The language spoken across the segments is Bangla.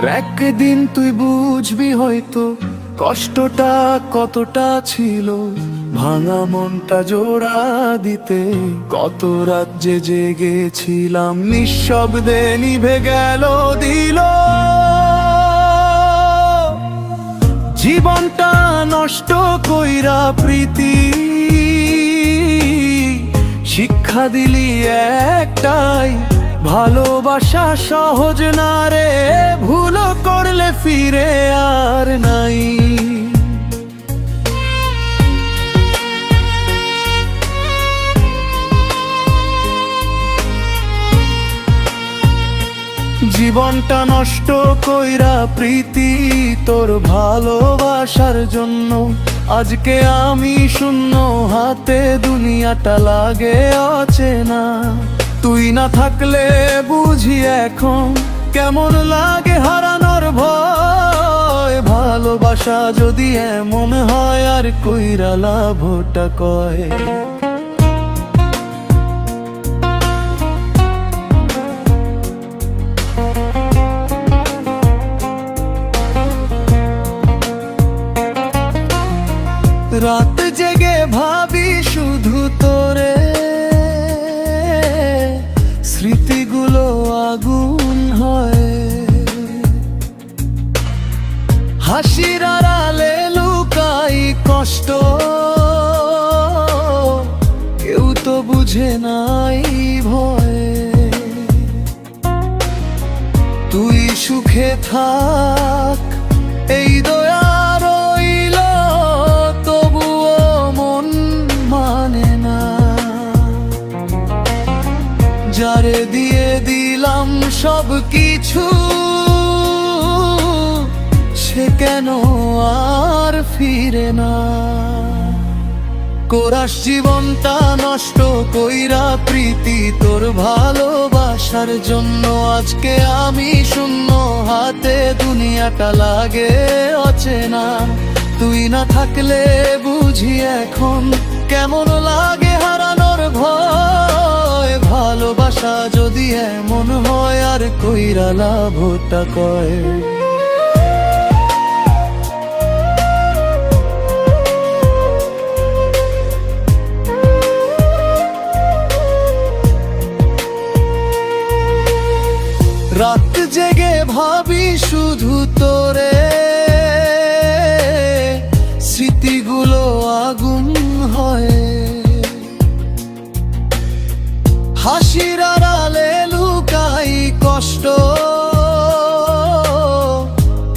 একদিন তুই বুঝবি হয়তো কষ্টটা কতটা ছিল, ভাঙা মনটা জোড়া দিতে কত রাজ্যে জেগেছিলাম, নিঃশব্দে নিভে গেল দিল জীবনটা নষ্ট কইরা প্রীতি। শিক্ষা দিলি একটাই, ভালোবাসা সহজ না রে, ভুল করলে ফিরে আর নাই। জীবনটা নষ্ট কইরা প্রীতি তোর ভালোবাসার জন্য, আজকে আমি শূন্য হাতে, দুনিয়াটা লাগে অচেনা। তুই না থাকলে বুঝি এখন কেমন লাগে হারানোর ভয়, ভালোবাসা যদি এমন হয় আর কইরা লাভটা কয়। রাত জেগে ভাবি শুধু তোরে, স্মৃতিগুলো আগুন হয়, হাসির আড়ালে লুকাই কষ্ট, কেউ তো বুঝে নাই ভয়। তুই সুখে থাক এই দয়া রইল, তবুও মন মানে না। যারে দিয়ে দিলাম সব কিছু, সে কেন আর ফিরে না। কোরাস জীবনটা নষ্ট কইরা প্রীতি তোর ভালোবাসার জন্য, আজকে আমি শূন্য হাতে, দুনিয়াটা লাগে অচেনা। তুই না থাকলে বুঝি এখন কেমন লাগে হারানোর ভয়, ভালোবাসা যদি এমন হয় আর কইরা লাভটা কয়। রাত জেগে ভাবি শুধু তোরে, স্মৃতিগুলো আগুন হয়, হাসির আড়ালে লুকাই কষ্ট,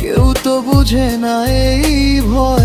কেউ তো বুঝে না এই ভয়।